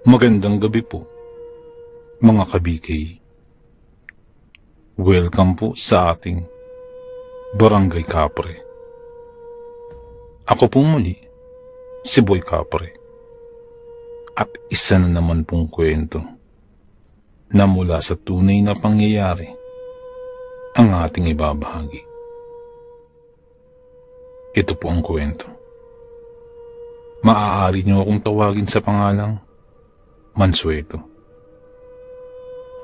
Magandang gabi po, mga kabikay. Welcome po sa ating Barangay Kapre. Ako po muli, si Boy Kapre. At isa na naman pong kwento na mula sa tunay na pangyayari ang ating ibabahagi. Ito po ang kwento. Maaari niyo akong tawagin sa pangalang Mansueto.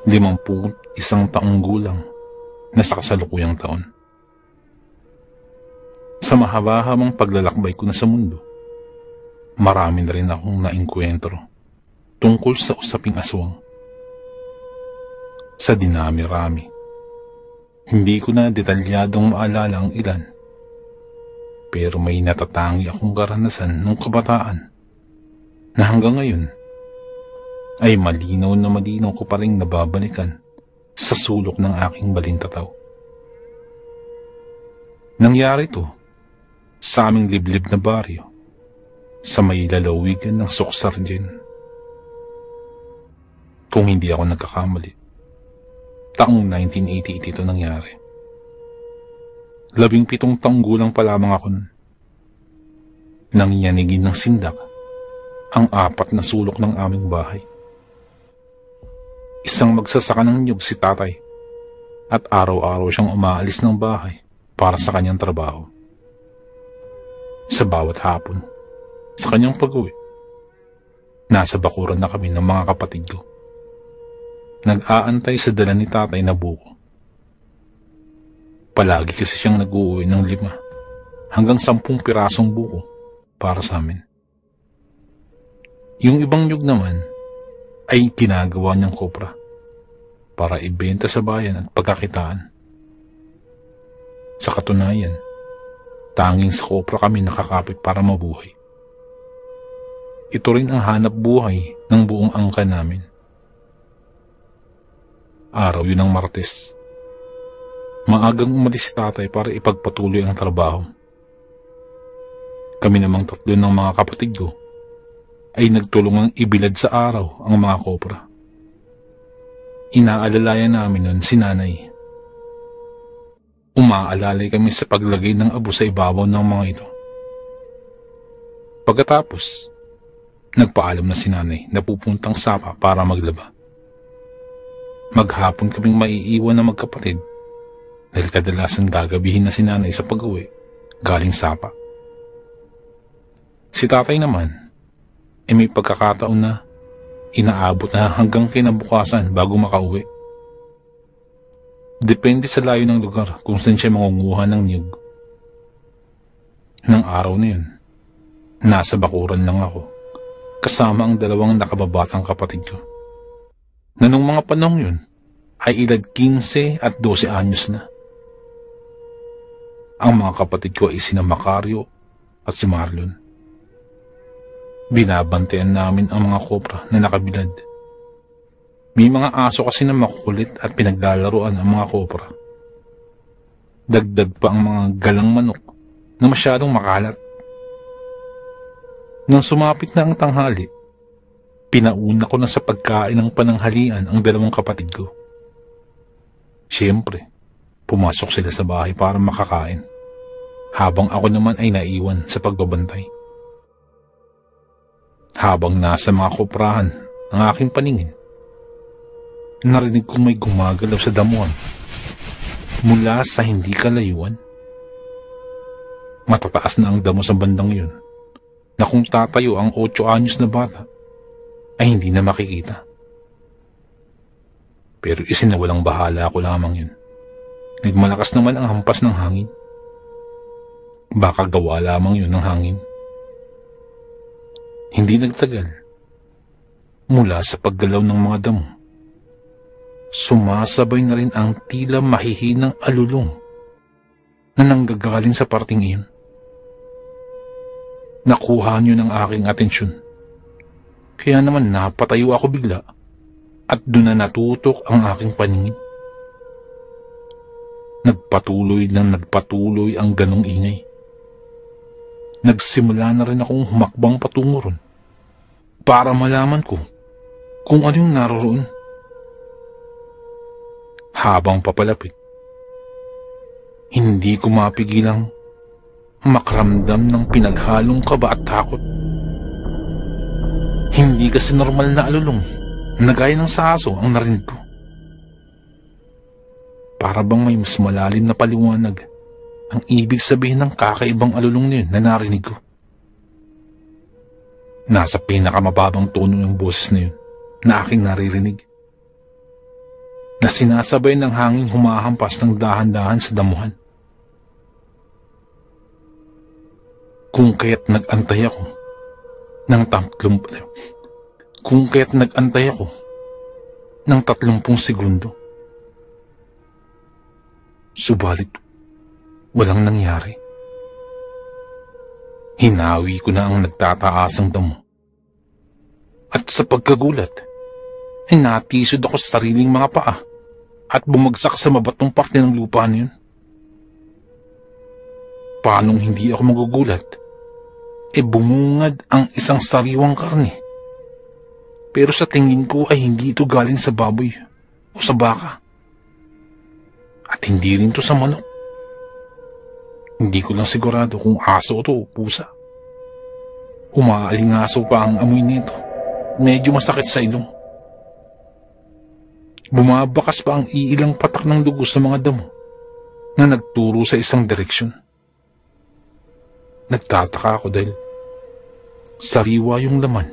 51 taong gulang na sa kasalukuyang taon. Sa mahaba-habang paglalakbay ko na sa mundo, marami na rin akong naengkwentro tungkol sa usaping aswang. Sa dinami-rami, hindi ko na detalyadong maalala ang ilan, pero may natatangi akong karanasan nung kabataan na hanggang ngayon ay malinaw na malinaw ko pa rin nababalikan sa sulok ng aking balintataw. Nangyari to sa aming liblib na baryo sa may lalawigan ng Soksargen. Kung hindi ako nagkakamali, taong 1988 ito nangyari. 17 taong gulang pa lamang ako nun. Nangyanigin ng sindak ang 4 na sulok ng aming bahay. Isang magsasaka ng niyog si tatay at araw-araw siyang umaalis ng bahay para sa kanyang trabaho. Sa bawat hapon, sa kanyang pag-uwi, nasa bakuran na kami ng mga kapatid ko. Nag-aantay sa dala ni tatay na buko. Palagi kasi siyang nag-uuwi ng 5 hanggang 10 pirasong buko para sa amin. Yung ibang niyog naman ay ginagawa niyang kopra para ibenta sa bayan at pagkakitaan. Sa katunayan, tanging sa kopra kami nakakapit para mabuhay. Ito rin ang hanap buhay ng buong angkan namin. Araw yun ng Martes. Maagang umalis si tatay para ipagpatuloy ang trabaho. Kami namang 3 ng mga kapatid ko ay nagtulungang ibilad sa araw ang mga kopra. Inaalalayan namin nun si nanay. Umaalalay kami sa paglagay ng abo sa ibabaw ng mga ito. Pagkatapos, nagpaalam na si nanay na pupuntang sapa para maglaba. Maghapon kaming maiiwan na magkapatid dahil kadalasan gagabihin na si nanay sa pag-uwi galing sapa. Si tatay naman may pagkakataon na inaabot na hanggang kinabukasan bago makauwi. Depende sa layo ng lugar kung saan siya mangunguha ng niyog. Nang araw na yun, nasa bakuran lang ako kasama ang 2 nakababatang kapatid ko, na nung mga panahon yun ay edad 15 at 12 anyos na. Ang mga kapatid ko ay sina Macario at si Marlon. Binabantayan namin ang mga kopra na nakabilad. May mga aso kasi na makukulit at pinaglalaruan ang mga kopra. Dagdag pa ang mga galang manok na masyadong makalat. Nang sumapit na ang tanghali, pinauna ko na sa pagkain ng pananghalian ang 2 kapatid ko. Siyempre, pumasok sila sa bahay para makakain, habang ako naman ay naiwan sa pagbabantay. Habang nasa mga koprahan ang aking paningin, narinig kong may gumagalaw sa damuhan mula sa hindi kalayuan. Matataas na ang damo sa bandang yun, na kung tatayo ang 8 anyos na bata ay hindi na makikita. Pero isinawalang bahala ako lamang yun. Nagmalakas naman ang hampas ng hangin. Baka gawa lamang yun ng hangin. Hindi nagtagal, mula sa paggalaw ng mga damo, sumasabay na rin ang tila mahihinang alulong na nanggagaling sa parting iyon. Nakuha niyo ng aking atensyon, kaya naman napatayo ako bigla at doon na natutok ang aking paningin. Nagpatuloy ang ganong ingay. Nagsimula na rin akong humakbang patungo ron para malaman ko kung ano yung naroroon. Habang papalapit, hindi ko mapigilang makaramdam ng pinaghalong kaba at takot. Hindi kasi normal na alulong na gaya ng sa aso ang narinig ko. Para bang may mas malalim na paliwanag ang ibig sabihin ng kakaibang alulong na yun na narinig ko. Nasa pinakamababang tono yung boses na yun na aking naririnig, na sinasabay ng hangin humahampas ng dahan-dahan sa damuhan. Kung kaya't nag-antay ako ng 30 segundo. Subalit, walang nangyari. Hinawi ko na ang nagtataasang damo. At sa pagkagulat, natisod ako sa sariling mga paa at bumagsak sa mabatong parte ng lupa na yun. Paanong hindi ako magugulat? Bumungad ang isang sariwang karne. Pero sa tingin ko ay hindi ito galing sa baboy o sa baka. At hindi rin ito sa manok. Hindi ko lang sigurado kung aso ito o pusa. Umaalingaso pa ang amoy nito. Medyo masakit sa ilong. Bumabakas pa ang iilang patak ng dugo sa mga damo na nagturo sa isang direksyon. Nagtataka ako dahil sariwa yung laman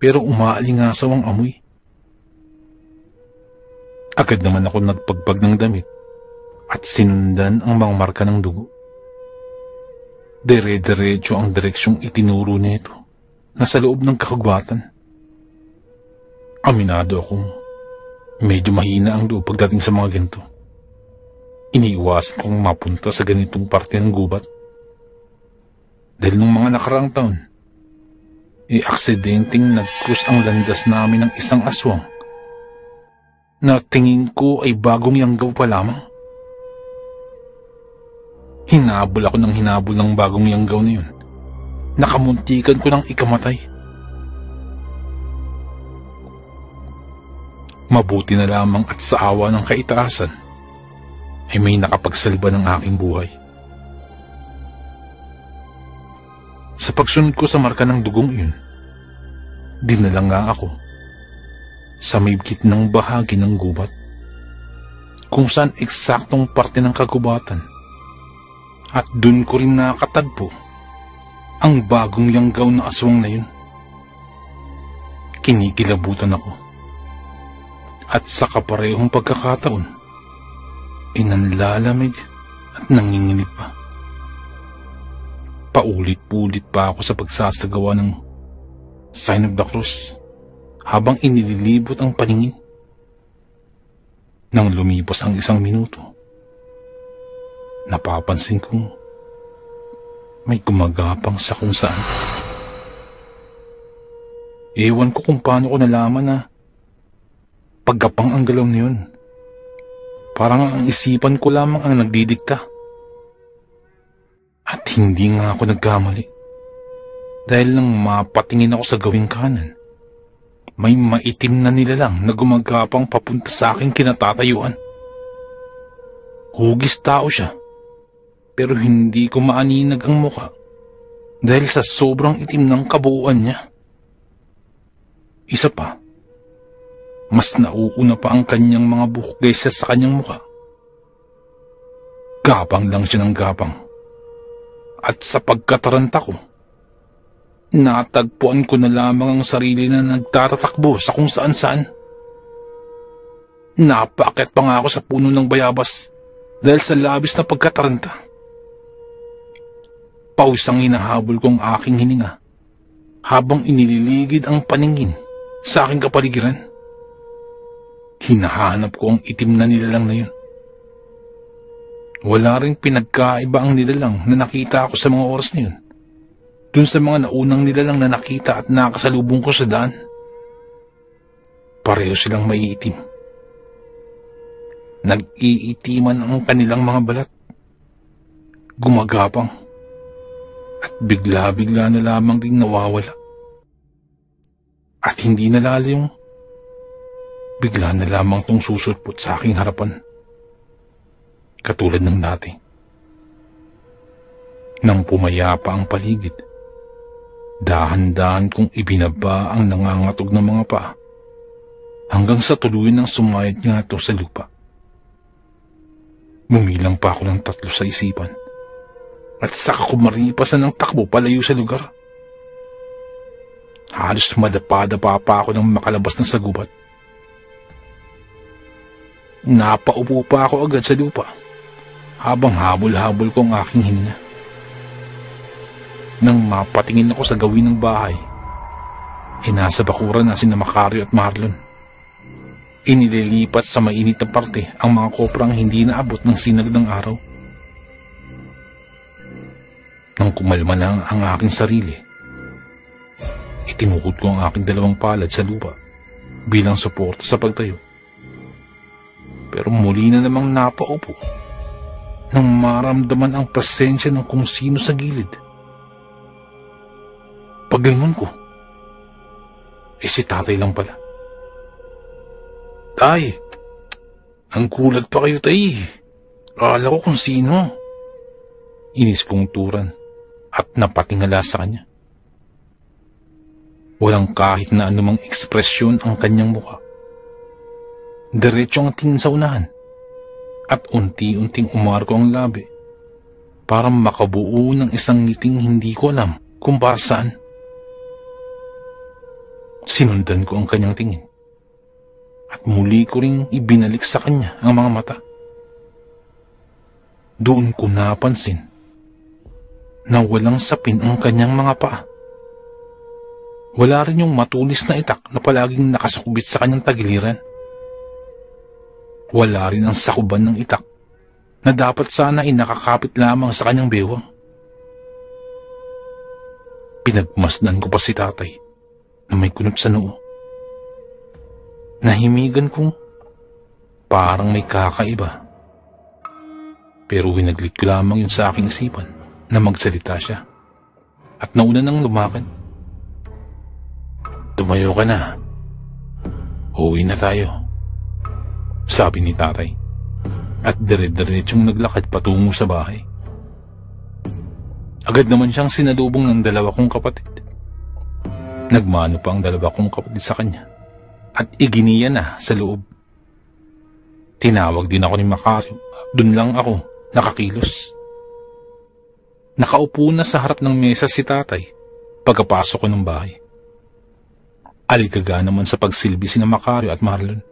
pero umaalingasaw ang amoy. Agad naman ako nagpagbag ng damit at sinundan ang mga marka ng dugo. Dire-diretso ang direksyong itinuro nito na sa loob ng kakagubatan. Aminado akong medyo mahina ang loob pagdating sa mga ganito. Iniiwasan kong mapunta sa ganitong parte ng gubat. Dahil nung mga nakaraang taon, aksidenteng nag-cruise ang landas namin ng isang aswang na tingin ko ay bagong yanggaw pa lamang. Hinabol ako ng hinabol ng bagong yanggaw na yun. Nakamuntikan ko ng ikamatay. Mabuti na lamang at sa awa ng kaitaasan ay may nakapagsalba ng aking buhay. Sa pagsunod ko sa marka ng dugong iyon, dinala nga ako sa may gitnang bahagi ng gubat kung saan eksaktong parte ng kagubatan, at dun ko rin nakatagpo ang bagong yanggaw na aswang na yun. Kinikilabutan ako at sa kaparehong pagkakataon nanlalamig at nanginginig pa. Paulit-ulit pa ako sa pagsasagawa ng Sign of the Cross habang inililibot ang paningin. Nang lumipas ang 1 minuto, napapansin kong may gumagapang sa kung saan. Ewan ko kung paano ko nalaman na paggapang ang galaw niyon. Parang ang isipan ko lamang ang nagdidikta. At hindi nga ako nagkamali. Dahil nang mapatingin ako sa gawing kanan, may maitim na nilalang na gumagapang papunta sa aking kinatatayuan. Hugis tao siya, pero hindi ko maaninag ang muka dahil sa sobrang itim ng kabuuan niya. Isa pa, mas nauuna pa ang kanyang mga buhok kaysa sa kanyang muka. Gapang lang siya ng gapang. At sa pagkataranta ko, natagpuan ko na lamang ang sarili na nagtatatakbo sa kung saan-saan. Napaakyat pa nga ako sa puno ng bayabas dahil sa labis na pagkataranta. Pawis ang hinahabol kong aking hininga habang inililigid ang paningin sa aking kapaligiran. Hinahanap ko ang itim na nilalang na yun. Wala ring pinagkaiba ang nilalang na nakita ko sa mga oras na yun dun sa mga naunang nilalang na nakita at nakasalubong ko sa daan. Pareho silang maiitim. Nag-iitiman ang kanilang mga balat. Gumagapang. At bigla-bigla na lamang ding nawawala. At hindi nalala yung bigla na lamang tong susulpot sa aking harapan. Katulad ng dati. Nang pumayapa ang paligid, dahan-dahan kong ibinaba ang nangangatog ng mga paa hanggang sa tuluyan ng sumayad nga ito sa lupa. Bumilang pa ako ng 3 sa isipan at saka ko maripasan ng takbo palayo sa lugar. Halos madapa-dapa pa ako nang makalabas na sa gubat. Napaupo pa ako agad sa lupa habang habol-habol ko ang aking hininga. Nang mapatingin ako sa gawin ng bahay, nasa bakuran na sina Macario at Marlon. Inililipat sa mainit na parte ang mga koprang hindi naabot ng sinag ng araw. Nang kumalma na ang aking sarili, itinukod ko ang aking 2 palad sa lupa bilang suporta sa pagtayo. Pero muli na namang napaupo nang maramdaman ang presensya ng kung sino sa gilid. Paglingon ko, si tatay lang pala. Tay, ang kulag pa kayo, tay. Akala ko kung sino. Inis kong turan at napatingala sa kanya. Walang kahit na anumang ekspresyon ang kanyang mukha. Diretso ang tingin sa unahan at unti-unting umarko ang labi para makabuo ng isang ngiting hindi ko alam kung para saan. Sinundan ko ang kanyang tingin at muli ko ring ibinalik sa kanya ang mga mata. Doon ko napansin na walang sapin ang kanyang mga paa. Wala rin yung matulis na itak na palaging nakasukbit sa kanyang tagiliran. Wala rin ang sakuban ng itak na dapat sana ay nakakapit lamang sa kanyang bewang. Pinagmasdan ko pa si tatay na may kunot sa noo. Nahimigan kong parang may kakaiba. Pero winaglit ko lamang yun sa aking isipan na magsalita siya at nauna nang lumakad. Tumayo ka na. Uwi na tayo, sabi ni tatay at dire-diretsong naglakad patungo sa bahay. Agad naman siyang sinalubong ng 2 kong kapatid. Nagmano pa ang 2 kong kapatid sa kanya at iginiya na sa loob. Tinawag din ako ni Macario. Doon lang ako nakakilos. Nakaupo na sa harap ng mesa si tatay pagkapasok ko ng bahay. Aligaga naman sa pagsilbi sina Macario at Marlon.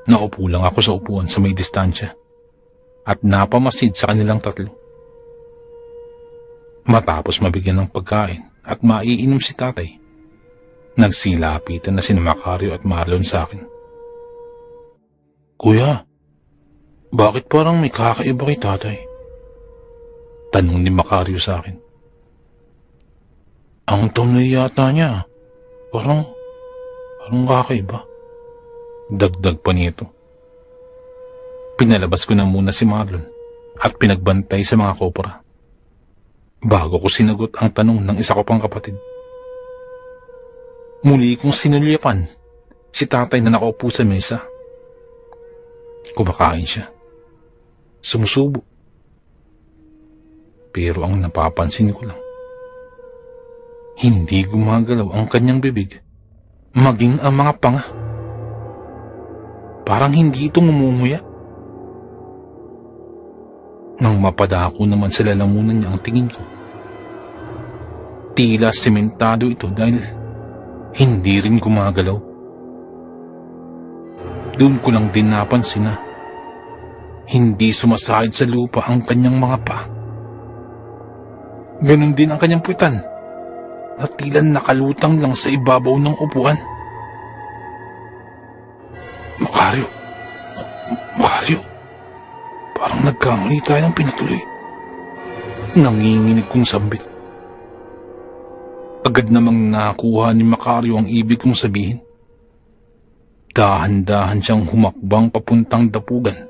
Naupo lang ako sa upuan sa may distansya at napamasid sa kanilang 3. Matapos mabigyan ng pagkain at maiinom si tatay, nagsilapitan na sina Macario at Marlon sa akin. Kuya, bakit parang may kakaiba kay tatay? Tanong ni Macario sa akin. Ang tunay yata niya, parang kakaiba. Dagdag pa nito. Pinalabas ko na muna si Marlon at pinagbantay sa mga kopra bago ko sinagot ang tanong ng isa ko pang kapatid. Muli kong sinulyapan si tatay na nakaupo sa mesa. Kumakain siya. Sumusubo. Pero ang napapansin ko lang, hindi gumagalaw ang kanyang bibig, maging ang mga panga. Parang hindi ito ngumunguya. Nang mapadako naman sa lalamunan niya ang tingin ko, tila sementado ito dahil hindi rin gumagalaw. Doon ko lang din napansin na hindi sumasahid sa lupa ang kanyang mga paa. Ganon din ang kanyang puwitan na tila nakalutang lang sa ibabaw ng upuan. Macario, parang nagkamali tayo ng pinatuloy. Nanginginig kong sambit. Agad namang nakuha ni Macario ang ibig kong sabihin. Dahan-dahan siyang humakbang papuntang dapugan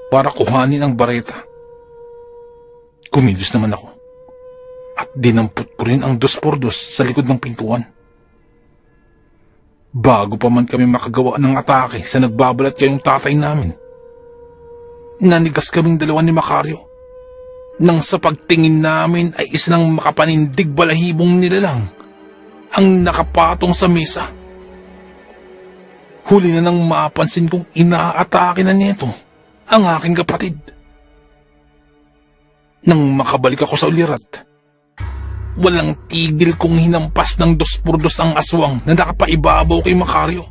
para kuhanin ang bareta. Kumilos naman ako at dinampot ko rin ang 2x2 sa likod ng pintuan. Bago pa man kami makagawa ng atake sa nagbabalat kayong tatay namin, nanigas kaming dalawa ni Macario nang sa pagtingin namin ay isang makapanindig balahibong nilalang ang nakapatong sa mesa. Huli na nang mapansin kong inaatake na nito ang aking kapatid. Nang makabalik ako sa ulirat, walang tigil kong hinampas ng 2x2 ang aswang na nakapaibabaw kay Macario.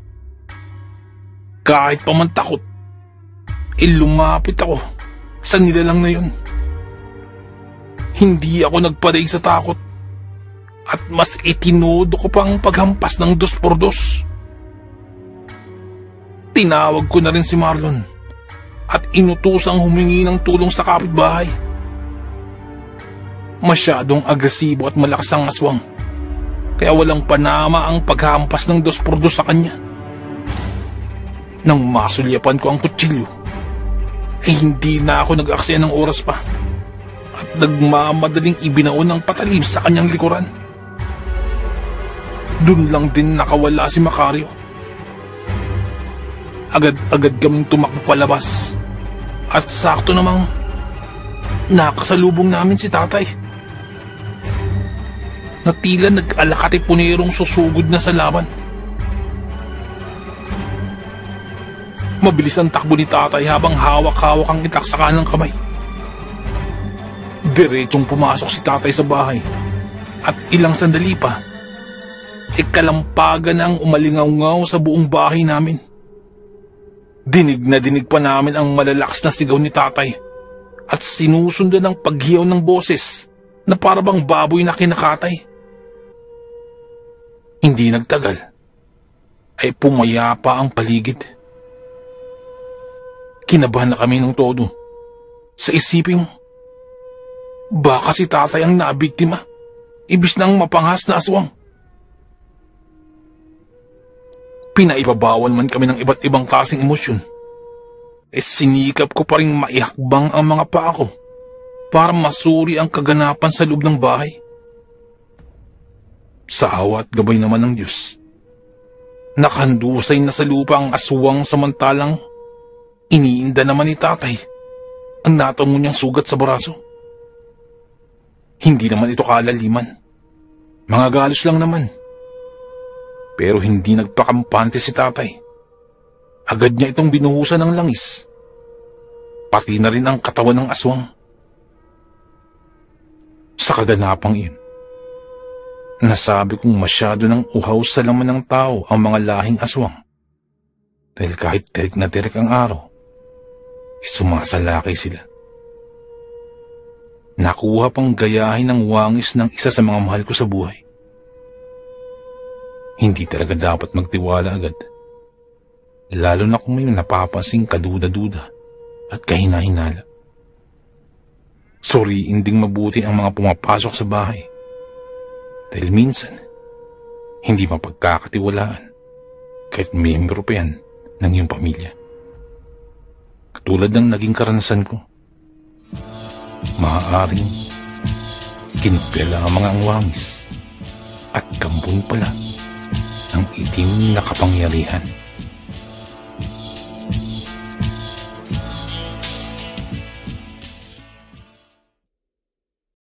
Kahit pa man takot, lumapit ako sa nilalang na yun. Hindi ako nagpadaig sa takot at mas itinodo ko pang paghampas ng 2x2. Tinawag ko na rin si Marlon at inutusang humingi ng tulong sa kapitbahay. Masyadong agresibo at malakas ang aswang, kaya walang panama ang paghampas ng 2x2 sa kanya. Nang masulyapan ko ang kutsilyo, ay hindi na ako nag-aksaya ng oras pa at nagmamadaling ibinaon ng patalim sa kanyang likuran. Doon lang din nakawala si Macario. Agad-agad kaming tumakbo palabas at sakto namang nakasalubong namin si tatay na tila nag-alakati punerong susugod na sa laban. Mabilis ang takbo ni tatay habang hawak-hawak ang itak sa kanang kamay. Diretsong pumasok si tatay sa bahay at ilang sandali pa, kalampagan ang umalingaw-ngaw sa buong bahay namin. Dinig na dinig pa namin ang malalakas na sigaw ni tatay at sinusundan ng paghiyaw ng boses na parabang baboy na kinakatay. Hindi nagtagal ay pumayapa ang paligid. Kinabahan na kami ng todo sa isiping baka si tatay ang nabiktima ibis ng mapanghas na aswang. Pinaibabawan man kami ng iba't ibang klaseng emosyon, sinikap ko pa rin maihakbang ang mga paa ko para masuri ang kaganapan sa loob ng bahay. Sa awa at gabay naman ng Diyos, nakahandusay na sa lupa ang aswang samantalang iniinda naman ni tatay ang natamo niyang sugat sa braso. Hindi naman ito kalaliman, mga galos lang naman. Pero hindi nagpakampante si tatay. Agad niya itong binuhusan ng langis, pati na rin ang katawan ng aswang. Sa kaganapang iyon, nasabi kong masyado ng uhaw sa laman ng tao ang mga lahing aswang. Dahil kahit tirik na tirik ang araw, sumasalakay sila. Nakuha pang gayahin ng wangis ng isa sa mga mahal ko sa buhay. Hindi talaga dapat magtiwala agad, lalo na kung may napapansing kaduda-duda at kahina-hinala. Suriin ding mabuti ang mga pumapasok sa bahay, dahil minsan hindi mapagkakatiwalaan kahit miyembro pa yan ng iyong pamilya. Katulad ng naging karanasan ko, maaaring kinupya ang mga angwangis at kambun pala ng itim na kapangyarihan.